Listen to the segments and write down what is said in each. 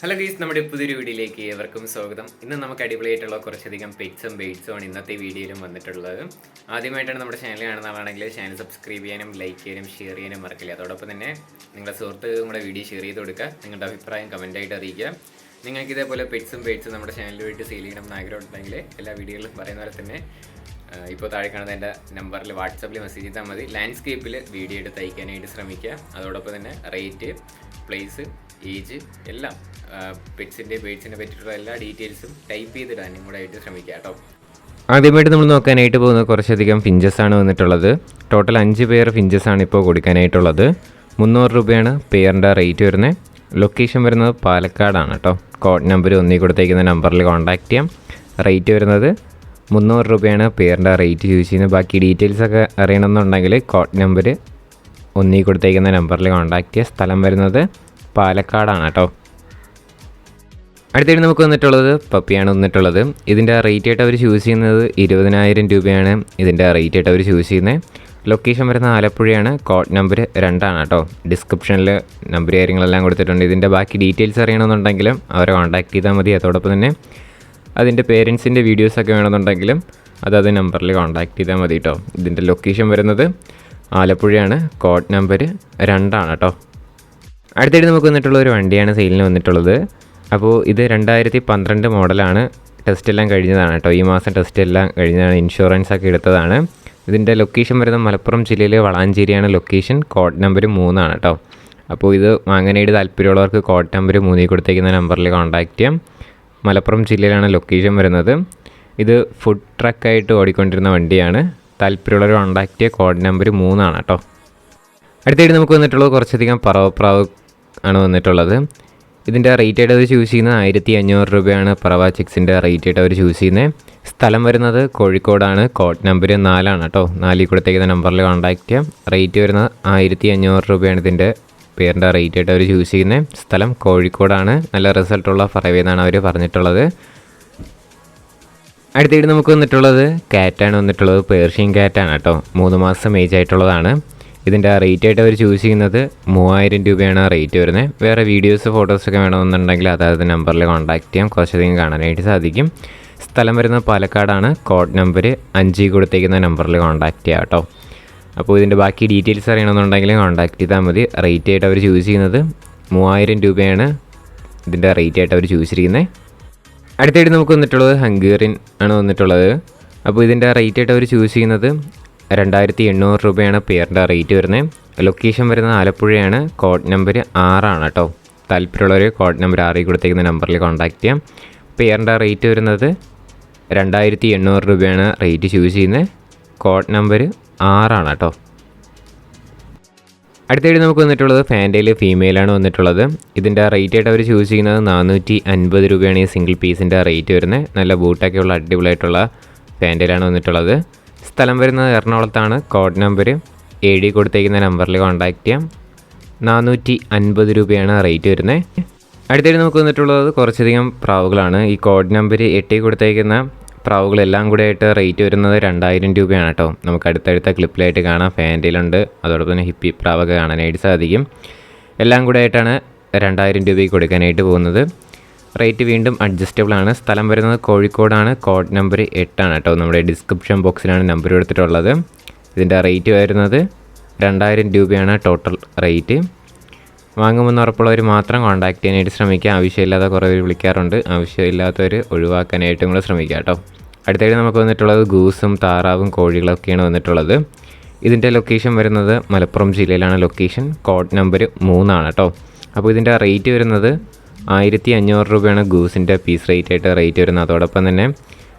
Hello ഗീസ്, നമ്മുടെ പുതിയൊരു വീഡിയോയിലേക്ക് ഏവർക്കും സ്വാഗതം. ഇന്ന് നമുക്ക് അടിപൊളിയായിട്ടുള്ള കുറച്ചധികം പെറ്റ്സും ബേഡ്സും ആണ് ഇന്നത്തെ വീഡിയോയിലും വന്നിട്ടുള്ളത്. ആദ്യമായിട്ടാണ് നമ്മുടെ ചാനൽ കാണുന്ന ആളാണെങ്കിൽ ചാനൽ സബ്സ്ക്രൈബ് ചെയ്യാനും ലൈക്ക് ചെയ്യാനും ഷെയർ ചെയ്യാനും മറക്കില്ല. അതോടൊപ്പം തന്നെ നിങ്ങളുടെ സുഹൃത്തുക്കൾ നമ്മുടെ വീഡിയോ ഷെയർ ചെയ്ത് കൊടുക്കുക. നിങ്ങളുടെ അഭിപ്രായം കമൻറ്റായിട്ട് അറിയിക്കുക. നിങ്ങൾക്ക് ഇതേപോലെ പെറ്റ്സും ബേഡ്സും നമ്മുടെ ചാനലുമായിട്ട് സെയിൽ ചെയ്യണം എന്ന് ആഗ്രഹമുണ്ടെങ്കിൽ എല്ലാ വീഡിയോയിലും പറയുന്ന പോലെ തന്നെ ഇപ്പോൾ താഴെ കാണുന്ന എൻ്റെ നമ്പറിൽ വാട്സാപ്പിൽ മെസ്സേജ് ചെയ്താൽ മതി. ലാൻഡ്സ്കേപ്പിൽ വീഡിയോ എടുത്ത് അയക്കാനായിട്ട് ശ്രമിക്കുക. അതോടൊപ്പം തന്നെ റേറ്റ്, പ്ലേസ്, ഏജ് എല്ലാം പെറ്റ്സിൻ്റെ ബേഡ്സിനെ പറ്റിയിട്ടുള്ള എല്ലാ ഡീറ്റെയിൽസും ടൈപ്പ് ചെയ്തിടാനും കൂടെ ആയിട്ട് ശ്രമിക്കുക കേട്ടോ. ആദ്യമായിട്ട് നമ്മൾ നോക്കാനായിട്ട് പോകുന്ന കുറച്ചധികം ഫിഞ്ചസാണ് വന്നിട്ടുള്ളത്. ടോട്ടൽ 5 പെയർ ഫിഞ്ചസാണ് ഇപ്പോൾ കൊടുക്കാനായിട്ടുള്ളത്. 300 രൂപയാണ് പെയറിൻ്റെ റേറ്റ് വരുന്നത്. ലൊക്കേഷൻ വരുന്നത് പാലക്കാടാണ് കേട്ടോ. കോഡ് നമ്പർ ഒന്നി കൊടുത്തേക്കുന്ന നമ്പറിൽ കോൺടാക്റ്റ് ചെയ്യാം. റേറ്റ് വരുന്നത് 300 രൂപയാണ് പെയറിൻ്റെ റേറ്റ് യൂസ് ചെയ്യുന്നത്. ബാക്കി ഡീറ്റെയിൽസൊക്കെ അറിയണമെന്നുണ്ടെങ്കിൽ കോഡ് നമ്പർ ഒന്നി കൊടുത്തേക്കുന്ന നമ്പറിൽ കോൺടാക്റ്റ് ചെയ്യുക. സ്ഥലം വരുന്നത് പാലക്കാടാണ് കേട്ടോ. അടുത്തായിട്ട് നമുക്ക് വന്നിട്ടുള്ളത് പപ്പിയാണ് വന്നിട്ടുള്ളത്. ഇതിൻ്റെ റേറ്റ് ആയിട്ട് അവർ ചൂസ് ചെയ്യുന്നത് 20,000 രൂപയാണ് ഇതിൻ്റെ റേറ്റ് ആയിട്ട് അവർ ചൂസ് ചെയ്യുന്നത്. ലൊക്കേഷൻ വരുന്ന ആലപ്പുഴയാണ്. കോഡ് നമ്പർ 2 ആണ് കേട്ടോ. ഡിസ്ക്രിപ്ഷനിൽ നമ്പർ കാര്യങ്ങളെല്ലാം കൊടുത്തിട്ടുണ്ട്. ഇതിൻ്റെ ബാക്കി ഡീറ്റെയിൽസ് അറിയണമെന്നുണ്ടെങ്കിലും അവരെ കോൺടാക്ട് ചെയ്താൽ മതി. അതോടൊപ്പം തന്നെ അതിൻ്റെ പേരൻസിൻ്റെ വീഡിയോസൊക്കെ വേണമെന്നുണ്ടെങ്കിലും അതത് നമ്പറിൽ കോൺടാക്ട് ചെയ്താൽ മതി കേട്ടോ. ഇതിൻ്റെ ലൊക്കേഷൻ വരുന്നത് ആലപ്പുഴയാണ്. കോഡ് നമ്പർ 2 ആണ് കേട്ടോ. അടുത്തായിട്ട് നമുക്ക് വന്നിട്ടുള്ള ഒരു വണ്ടിയാണ് സെയിലിന് വന്നിട്ടുള്ളത്. അപ്പോൾ ഇത് 2012 മോഡലാണ്. ടെസ്റ്റ് എല്ലാം കഴിഞ്ഞതാണ് കേട്ടോ. ഈ മാസം ടെസ്റ്റ് എല്ലാം കഴിഞ്ഞതാണ്. ഇൻഷുറൻസ് ഒക്കെ എടുത്തതാണ്. ഇതിൻ്റെ ലൊക്കേഷൻ വരുന്നത് മലപ്പുറം ജില്ലയിലെ വളാഞ്ചേരിയാണ് ലൊക്കേഷൻ. കോഡ് നമ്പർ 3 ആണ് കേട്ടോ. അപ്പോൾ ഇത് വാങ്ങാനായിട്ട് താല്പര്യമുള്ളവർക്ക് കോഡ് നമ്പർ 3 കൊടുത്തേക്കുന്ന നമ്പറിൽ കോൺടാക്റ്റ് ചെയ്യാം. മലപ്പുറം ജില്ലയിലാണ് ലൊക്കേഷൻ വരുന്നത്. ഇത് ഫുഡ് ട്രക്കായിട്ട് ഓടിക്കൊണ്ടിരുന്ന വണ്ടിയാണ്. താല്പര്യമുള്ളവർ കോൺടാക്റ്റ് ചെയ്യുക. കോഡ് നമ്പർ 3 ആണ് കേട്ടോ. അടുത്തായിട്ട് നമുക്ക് വന്നിട്ടുള്ളത് കുറച്ചധികം പറവപ്രാവ് ആണ് വന്നിട്ടുള്ളത്. ഇതിൻ്റെ റേറ്റ് ആയിട്ട് അവർ ചൂസ് ചെയ്യുന്നത് 1500 രൂപയാണ്. പറവ ചിക്സിൻ്റെ റേറ്റ് ആയിട്ട് അവർ ചൂസ് ചെയ്യുന്നത്. സ്ഥലം വരുന്നത് കോഴിക്കോടാണ്. കോഡ് നമ്പർ 4 ആണ് കേട്ടോ. 4 കൊടുത്തേക്കുന്ന നമ്പറിൽ കോൺടാക്റ്റ് ചെയ്യാം. റേറ്റ് വരുന്നത് 1500 രൂപയാണ് ഇതിൻ്റെ പേരിൻ്റെ റേറ്റ് ആയിട്ട് അവർ ചൂസ് ചെയ്യുന്നത്. സ്ഥലം കോഴിക്കോടാണ്. നല്ല റിസൾട്ടുള്ള പറവയെന്നാണ് അവർ പറഞ്ഞിട്ടുള്ളത്. അടുത്തായിട്ട് നമുക്ക് വന്നിട്ടുള്ളത് കാറ്റാണ് വന്നിട്ടുള്ളത്. പേർഷ്യൻ കാറ്റാണ് കേട്ടോ. 3 മാസം ഏജ് ആയിട്ടുള്ളതാണ്. ഇതിൻ്റെ റേറ്റ് ആയിട്ട് അവർ ചൂസ് ചെയ്യുന്നത് 3000 രൂപയാണ് റേറ്റ് വരുന്നത്. വേറെ വീഡിയോസ് ഫോട്ടോസൊക്കെ വേണമെന്നുണ്ടെങ്കിൽ അതായത് നമ്പറിൽ കോൺടാക്റ്റ് ചെയ്യാം. കുറച്ചധികം കാണാനായിട്ട് സാധിക്കും. സ്ഥലം വരുന്നത് പാലക്കാടാണ്. കോഡ് നമ്പർ 5 കൊടുത്തേക്കുന്ന നമ്പറിൽ കോൺടാക്റ്റ് ചെയ്യാം കേട്ടോ. അപ്പോൾ ഇതിൻ്റെ ബാക്കി ഡീറ്റെയിൽസ് അറിയണമെന്നുണ്ടെങ്കിൽ കോൺടാക്റ്റ് ചെയ്താൽ മതി. റേറ്റ് ആയിട്ട് അവർ ചൂസ് ചെയ്യുന്നത് 3000 രൂപയാണ് ഇതിൻ്റെ റേറ്റ് ആയിട്ട് അവർ ചൂസ് ചെയ്യുന്നത്. അടുത്തായിട്ട് നമുക്ക് വന്നിട്ടുള്ളത് ഹംഗേറിയൻ ആണ് വന്നിട്ടുള്ളത്. അപ്പോൾ ഇതിൻ്റെ റേറ്റ് ആയിട്ട് അവർ ചൂസ് ചെയ്യുന്നത് 2800 രൂപയാണ് പെയറിൻ്റെ റേറ്റ് വരുന്നത്. ലൊക്കേഷൻ വരുന്നത് ആലപ്പുഴയാണ്. കോഡ് നമ്പർ 6 ആണ് കേട്ടോ. താല്പര്യമുള്ളവർ കോഡ് നമ്പർ 6 കൊടുത്തേക്കുന്ന നമ്പറിൽ കോൺടാക്റ്റ് ചെയ്യാം. പെയറിൻ്റെ റേറ്റ് വരുന്നത് 2800 രൂപയാണ് റേറ്റ് ചൂസ് ചെയ്യുന്നത്. കോഡ് നമ്പർ 6 ആണ് കേട്ടോ. അടുത്തായിട്ട് നമുക്ക് വന്നിട്ടുള്ളത് ഫാൻറ്റയിൽ ഫീമെയിലാണ് വന്നിട്ടുള്ളത്. ഇതിൻ്റെ റേറ്റ് ആയിട്ട് അവർ ചൂസ് ചെയ്യുന്നത് 450 രൂപയാണ് ഈ സിംഗിൾ പീസിൻ്റെ റേറ്റ് വരുന്നത്. നല്ല ബൂട്ടൊക്കെ ഉള്ള അടിപൊളിയായിട്ടുള്ള ഫാൻറ്റയിലാണ് വന്നിട്ടുള്ളത്. സ്ഥലം വരുന്നത് എറണാകുളത്താണ്. കോഡ് നമ്പർ 7 കൊടുത്തേക്കുന്ന നമ്പറിൽ കോൺടാക്റ്റ് ചെയ്യാം. 450 രൂപയാണ് റേറ്റ് വരുന്നത്. അടുത്തായിട്ട് നമുക്ക് വന്നിട്ടുള്ളത് കുറച്ചധികം പ്രാവുകളാണ്. ഈ കോഡ് നമ്പർ 8 കൊടുത്തേക്കുന്ന പ്രാവുകളെല്ലാം കൂടെ ആയിട്ട് റേറ്റ് വരുന്നത് 2000 രൂപയാണ് കേട്ടോ. നമുക്ക് അടുത്തടുത്ത ക്ലിപ്പിലായിട്ട് കാണാം. ഫാൻറ്റയിലുണ്ട്. അതോടൊപ്പം തന്നെ ഹിപ്പി പ്രാവൊക്കെ കാണാനായിട്ട് സാധിക്കും. എല്ലാം കൂടെ ആയിട്ടാണ് 2000 രൂപയ്ക്ക് കൊടുക്കാനായിട്ട് പോകുന്നത്. റേറ്റ് വീണ്ടും അഡ്ജസ്റ്റബിൾ ആണ്. സ്ഥലം വരുന്നത് കോഴിക്കോടാണ്. കോഡ് നമ്പർ 8 ആണ് കേട്ടോ. നമ്മുടെ ഡിസ്ക്രിപ്ഷൻ ബോക്സിലാണ് നമ്പർ കൊടുത്തിട്ടുള്ളത്. ഇതിൻ്റെ റേറ്റ് വരുന്നത് 2000 രൂപയാണ് ടോട്ടൽ റേറ്റ്. വാങ്ങുമെന്ന് ഉറപ്പുള്ളവർ മാത്രം കോൺടാക്ട് ചെയ്യാനായിട്ട് ശ്രമിക്കുക. ആവശ്യമില്ലാതെ കുറേ പേര് വിളിക്കാറുണ്ട്. ആവശ്യമില്ലാത്തവർ ഒഴിവാക്കാനായിട്ടും കൂടെ ശ്രമിക്കുക കേട്ടോ. അടുത്തായിട്ട് നമുക്ക് വന്നിട്ടുള്ളത് ഗൂസും താറാവും കോഴികളൊക്കെയാണ് വന്നിട്ടുള്ളത്. ഇതിൻ്റെ ലൊക്കേഷൻ വരുന്നത് മലപ്പുറം ജില്ലയിലാണ് ലൊക്കേഷൻ. കോഡ് നമ്പർ 3 ആണ് കേട്ടോ. അപ്പോൾ ഇതിൻ്റെ റേറ്റ് വരുന്നത് 1500 രൂപയാണ് ഗൂസിൻ്റെ പീസ് റേറ്റ് ആയിട്ട് റേറ്റ് വരുന്നത്. അതോടൊപ്പം തന്നെ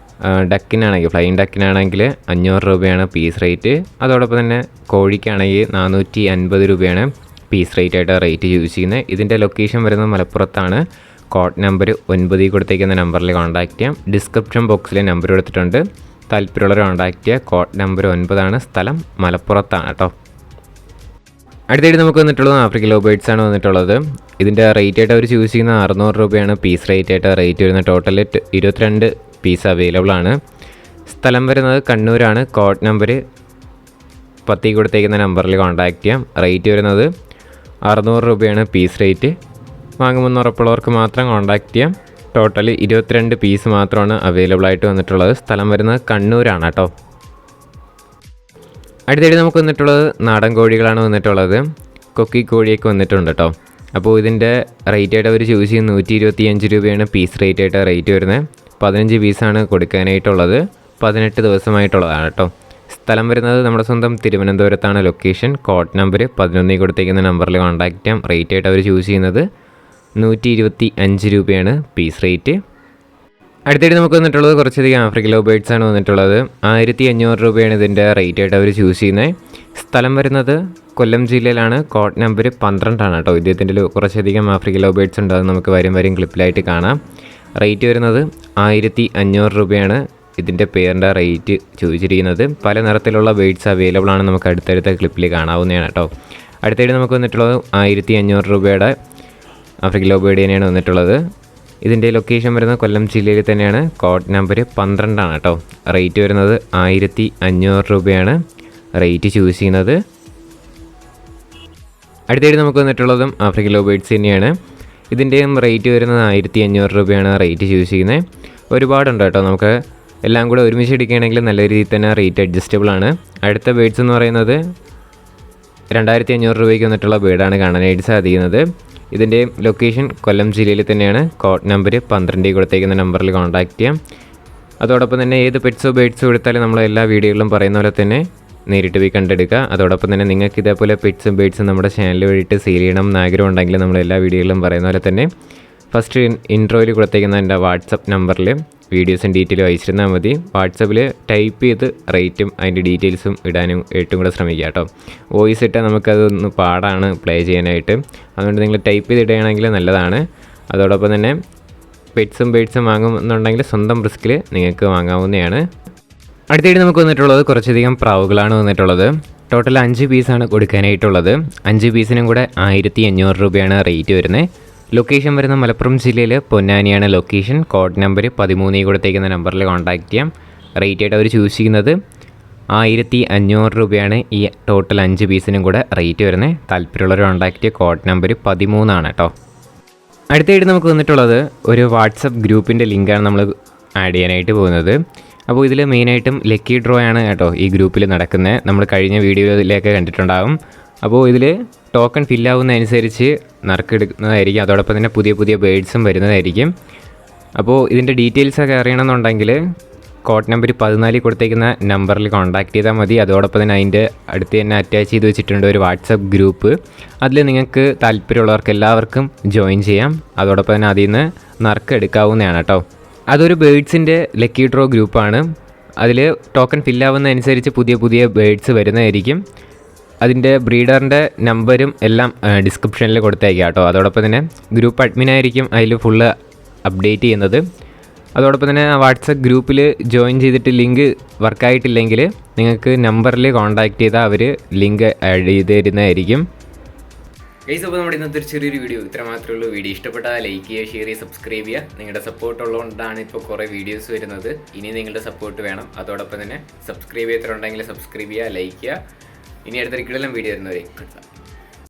ഡക്കിനാണെങ്കിൽ ഫ്ലൈയിങ് ഡക്കിനാണെങ്കിൽ 500 രൂപയാണ് പീസ് റേറ്റ്. അതോടൊപ്പം തന്നെ കോഴിക്കാണെങ്കിൽ 450 രൂപയാണ് പീസ് റേറ്റ് ആയിട്ട് റേറ്റ് യൂസ് ചെയ്യുന്നത്. ഇതിൻ്റെ ലൊക്കേഷൻ വരുന്നത് മലപ്പുറത്താണ്. കോഡ് നമ്പർ 9 കൊടുത്തേക്കുന്ന നമ്പറിൽ കോൺടാക്റ്റ് ചെയ്യാം. ഡിസ്ക്രിപ്ഷൻ ബോക്സിൽ നമ്പർ കൊടുത്തിട്ടുണ്ട്. താല്പര്യമുള്ളവർ കോൺടാക്റ്റ് ചെയ്യുക. കോഡ് നമ്പർ 9 ആണ്. സ്ഥലം മലപ്പുറത്താണ് കേട്ടോ. അടുത്തായിട്ട് നമുക്ക് വന്നിട്ടുള്ളത് ആഫ്രിക്കൻ ലവ് ബേർഡ്സ് ആണ് വന്നിട്ടുള്ളത്. ഇതിൻ്റെ റേറ്റ് ആയിട്ട് അവർ ചൂസ് ചെയ്യുന്നത് 600 രൂപയാണ് പീസ് റേറ്റ് ആയിട്ട് റേറ്റ് വരുന്നത്. ടോട്ടൽ 22 പീസ് അവൈലബിൾ ആണ്. സ്ഥലം വരുന്നത് കണ്ണൂരാണ്. കോഡ് നമ്പർ 10 കൊടുത്തേക്കുന്ന നമ്പറിൽ കോൺടാക്റ്റ് ചെയ്യാം. റേറ്റ് വരുന്നത് 600 രൂപയാണ് പീസ് റേറ്റ്. വാങ്ങുമെന്ന് ഉറപ്പുള്ളവർക്ക് മാത്രം കോൺടാക്റ്റ് ചെയ്യാം. ടോട്ടൽ 22 പീസ് മാത്രമാണ് അവൈലബിൾ ആയിട്ട് വന്നിട്ടുള്ളത്. സ്ഥലം വരുന്നത് കണ്ണൂരാണ് കേട്ടോ. അടുത്തായിട്ട് നമുക്ക് വന്നിട്ടുള്ളത് നാടൻ കോഴികളാണ് വന്നിട്ടുള്ളത്. കൊക്കി കോഴിയൊക്കെ വന്നിട്ടുണ്ട് കേട്ടോ. അപ്പോൾ ഇതിൻ്റെ റേറ്റ് ആയിട്ട് അവർ ചൂസ് ചെയ്യുന്ന 125 രൂപയാണ് പീസ് റേറ്റ് ആയിട്ട് റേറ്റ് വരുന്നത്. 15 പീസാണ് കൊടുക്കാനായിട്ടുള്ളത്. 18 ദിവസമായിട്ടുള്ളതാണ് കേട്ടോ. സ്ഥലം വരുന്നത് നമ്മുടെ സ്വന്തം തിരുവനന്തപുരത്താണ് ലൊക്കേഷൻ. കോഡ് നമ്പർ 11 കൊടുത്തേക്കുന്ന നമ്പറിൽ കോൺടാക്റ്റ് ചെയ്യാം. റേറ്റ് ആയിട്ട് അവർ ചൂസ് ചെയ്യുന്നത് 125 രൂപയാണ് പീസ് റേറ്റ്. അടുത്തായിട്ട് നമുക്ക് വന്നിട്ടുള്ളത് കുറച്ചധികം ആഫ്രിക്കൻ ലവ് ബേർഡ്സ് ആണ് വന്നിട്ടുള്ളത്. 1500 രൂപയാണ് ഇതിൻ്റെ റേറ്റ് ആയിട്ട് അവർ ചൂസ് ചെയ്യുന്നത്. സ്ഥലം വരുന്നത് കൊല്ലം ജില്ലയിലാണ്. കോഡ് നമ്പർ 12 ആണ് കേട്ടോ. ഇദ്ദേഹത്തിൻ്റെ കുറച്ചധികം ആഫ്രിക്കൻ ലവ് ബേർഡ്സ് ഉണ്ട്. അത് നമുക്ക് വരും ക്ലിപ്പിലായിട്ട് കാണാം. റേറ്റ് വരുന്നത് 1500 രൂപയാണ് ഇതിൻ്റെ പേരിൻ്റെ റേറ്റ് ചോദിച്ചിരിക്കുന്നത്. പല നിറത്തിലുള്ള ബേർഡ്സ് അവൈലബിൾ ആണ്. നമുക്ക് അടുത്തടുത്ത ക്ലിപ്പിൽ കാണാവുന്നതാണ് കേട്ടോ. അടുത്തായിട്ട് നമുക്ക് വന്നിട്ടുള്ളത് 1500 രൂപയുടെ ആഫ്രിക്കൻ ലവ് ബേർഡ് തന്നെയാണ് വന്നിട്ടുള്ളത്. ഇതിൻ്റെ ലൊക്കേഷൻ വരുന്നത് കൊല്ലം ജില്ലയിൽ തന്നെയാണ്. കോഡ് നമ്പർ 12 ആണ് കേട്ടോ. റേറ്റ് വരുന്നത് 1500 രൂപയാണ് റേറ്റ് ചൂസ് ചെയ്യുന്നത്. അടുത്തായിട്ട് നമുക്ക് വന്നിട്ടുള്ളതും ആഫ്രിക്കൻ ലവ് ബേർഡ്സ് തന്നെയാണ്. ഇതിൻ്റെയും റേറ്റ് വരുന്നത് 1500 രൂപയാണ് റേറ്റ് ചൂസ് ചെയ്യുന്നത്. ഒരുപാടുണ്ട് കേട്ടോ. നമുക്ക് എല്ലാം കൂടെ ഒരുമിച്ച് എടുക്കുകയാണെങ്കിൽ നല്ല രീതിയിൽ തന്നെ റേറ്റ് അഡ്ജസ്റ്റബിൾ ആണ്. അടുത്ത ബേർഡ്സ് എന്ന് പറയുന്നത് 2500 രൂപയ്ക്ക് വന്നിട്ടുള്ള ബേർഡാണ് കാണാനായിട്ട് സാധിക്കുന്നത്. ഇതിൻ്റെ ലൊക്കേഷൻ കൊല്ലം ജില്ലയിൽ തന്നെയാണ്. കോഡ് നമ്പർ 12 കൊടുത്തേക്കുന്ന നമ്പറിൽ കോൺടാക്റ്റ് ചെയ്യാം. അതോടൊപ്പം തന്നെ ഏത് പെറ്റ്സോ ബേർഡ്സോ എടുത്താലും നമ്മൾ എല്ലാ വീഡിയോകളിലും പറയുന്ന പോലെ തന്നെ നേരിട്ട് പോയി കണ്ടെടുക്കുക. അതോടൊപ്പം തന്നെ നിങ്ങൾക്ക് ഇതേപോലെ പെറ്റ്സും ബേർഡ്സും നമ്മുടെ ചാനൽ വഴിയിട്ട് സെയിൽ ചെയ്യണം എന്ന് ആഗ്രഹം ഉണ്ടെങ്കിൽ നമ്മൾ എല്ലാ വീഡിയോകളിലും പറയുന്ന പോലെ തന്നെ ഫസ്റ്റ് ഇൻട്രോയിൽ കൊടുത്തേക്കുന്ന എൻ്റെ വാട്സപ്പ് നമ്പറിൽ വീഡിയോസും ഡീറ്റെയിലും അയച്ചിരുന്നാൽ മതി. വാട്സപ്പിൽ ടൈപ്പ് ചെയ്ത് റേറ്റും അതിൻ്റെ ഡീറ്റെയിൽസും ഇടാനും ഏറ്റവും കൂടെ ശ്രമിക്കുക കേട്ടോ. വോയിസ് ഇട്ടാൽ നമുക്കതൊന്ന് പാടാണ് പ്ലേ ചെയ്യാനായിട്ട്. അതുകൊണ്ട് നിങ്ങൾ ടൈപ്പ് ചെയ്ത് ഇടുകയാണെങ്കിൽ നല്ലതാണ്. അതോടൊപ്പം തന്നെ പെറ്റ്സും ബേർഡ്സും വാങ്ങുമെന്നുണ്ടെങ്കിൽ സ്വന്തം റിസ്കിൽ നിങ്ങൾക്ക് വാങ്ങാവുന്നതാണ്. അടുത്തായിട്ട് നമുക്ക് വന്നിട്ടുള്ളത് കുറച്ചധികം പ്രാവുകളാണ് വന്നിട്ടുള്ളത്. ടോട്ടൽ 5 പീസാണ് കൊടുക്കാനായിട്ടുള്ളത്. 5 പീസിനും കൂടെ 1500 രൂപയാണ് റേറ്റ് വരുന്നത്. ലൊക്കേഷൻ വരുന്ന മലപ്പുറം ജില്ലയിൽ പൊന്നാനിയാണ് ലൊക്കേഷൻ. കോഡ് നമ്പർ 13 കൊടുത്തേക്കുന്ന നമ്പറിൽ കോൺടാക്റ്റ് ചെയ്യാം. റേറ്റ് ആയിട്ട് അവർ ചൂസ് ചെയ്യുന്നത് 1500 രൂപയാണ് ഈ ടോട്ടൽ 5 പീസിനും കൂടെ റേറ്റ് വരുന്നത്. താല്പര്യമുള്ളവർ കോൺടാക്റ്റ് ചെയ്യുക. കോഡ് നമ്പർ 13 ആണ് കേട്ടോ. അടുത്തായിട്ട് നമുക്ക് വന്നിട്ടുള്ളത് ഒരു വാട്സപ്പ് ഗ്രൂപ്പിൻ്റെ ലിങ്കാണ് നമ്മൾ ആഡ് ചെയ്യാനായിട്ട് പോകുന്നത്. അപ്പോൾ ഇതിൽ മെയിനായിട്ടും ലക്കി ഡ്രോ ആണ് കേട്ടോ ഈ ഗ്രൂപ്പിൽ നടക്കുന്നത്. നമ്മൾ കഴിഞ്ഞ വീഡിയോയിലൊക്കെ കണ്ടിട്ടുണ്ടാകും. അപ്പോൾ ഇതിൽ ടോക്കൺ ഫില്ലാവുന്നതനുസരിച്ച് നറുക്കെടുക്കുന്നതായിരിക്കും. അതോടൊപ്പം തന്നെ പുതിയ ബേർഡ്സും വരുന്നതായിരിക്കും. അപ്പോൾ ഇതിൻ്റെ ഡീറ്റെയിൽസൊക്കെ അറിയണമെന്നുണ്ടെങ്കിൽ കോഡ് നമ്പർ 14 കൊടുത്തേക്കുന്ന നമ്പറിൽ കോൺടാക്റ്റ് ചെയ്താൽ മതി. അതോടൊപ്പം തന്നെ അതിൻ്റെ അടുത്ത് തന്നെ അറ്റാച്ച് ചെയ്ത് വെച്ചിട്ടുണ്ട് ഒരു വാട്സപ്പ് ഗ്രൂപ്പ്. അതിൽ നിങ്ങൾക്ക് താല്പര്യമുള്ളവർക്ക് എല്ലാവർക്കും ജോയിൻ ചെയ്യാം. അതോടൊപ്പം തന്നെ അതിൽ നിന്ന് നറുക്കെടുക്കാവുന്നതാണ് കേട്ടോ. അതൊരു ബേർഡ്സിൻ്റെ ലക്കി ഡ്രോ ഗ്രൂപ്പാണ്. അതിൽ ടോക്കൺ ഫില്ലാവുന്നതനുസരിച്ച് പുതിയ ബേർഡ്സ് വരുന്നതായിരിക്കും. അതിൻ്റെ ബ്രീഡറിൻ്റെ നമ്പരും എല്ലാം ഡിസ്ക്രിപ്ഷനിൽ കൊടുത്തേക്കാം കേട്ടോ. അതോടൊപ്പം തന്നെ ഗ്രൂപ്പ് അഡ്മിനായിരിക്കും അതിൽ ഫുള്ള് അപ്ഡേറ്റ് ചെയ്യുന്നത്. അതോടൊപ്പം തന്നെ വാട്സപ്പ് ഗ്രൂപ്പിൽ ജോയിൻ ചെയ്തിട്ട് ലിങ്ക് വർക്കായിട്ടില്ലെങ്കിൽ നിങ്ങൾക്ക് നമ്പറിൽ കോൺടാക്റ്റ് ചെയ്താൽ അവർ ലിങ്ക് ആഡ് ചെയ്ത് തരുന്നതായിരിക്കും. ഗൈസ്, അപ്പോൾ നമ്മുടെ ഇന്നത്തെ ഒരു ചെറിയൊരു വീഡിയോ ഇത്ര മാത്രമേ ഉള്ളൂ. വീഡിയോ ഇഷ്ടപ്പെട്ടാൽ ലൈക്ക് ചെയ്യുക, ഷെയർ ചെയ്യുക, സബ്സ്ക്രൈബ് ചെയ്യുക. നിങ്ങളുടെ സപ്പോർട്ട് ഉള്ളതുകൊണ്ടാണ് ഇപ്പോൾ കുറേ വീഡിയോസ് വരുന്നത്. ഇനി നിങ്ങളുടെ സപ്പോർട്ട് വേണം. അതോടൊപ്പം തന്നെ സബ്സ്ക്രൈബ് ചെയ്തിട്ടുണ്ടെങ്കിൽ സബ്സ്ക്രൈബ് ചെയ്യുക, ലൈക്ക് ചെയ്യുക. ഇനി അടുത്തൊരിക്കലും വീഡിയോ വരുന്നവരെ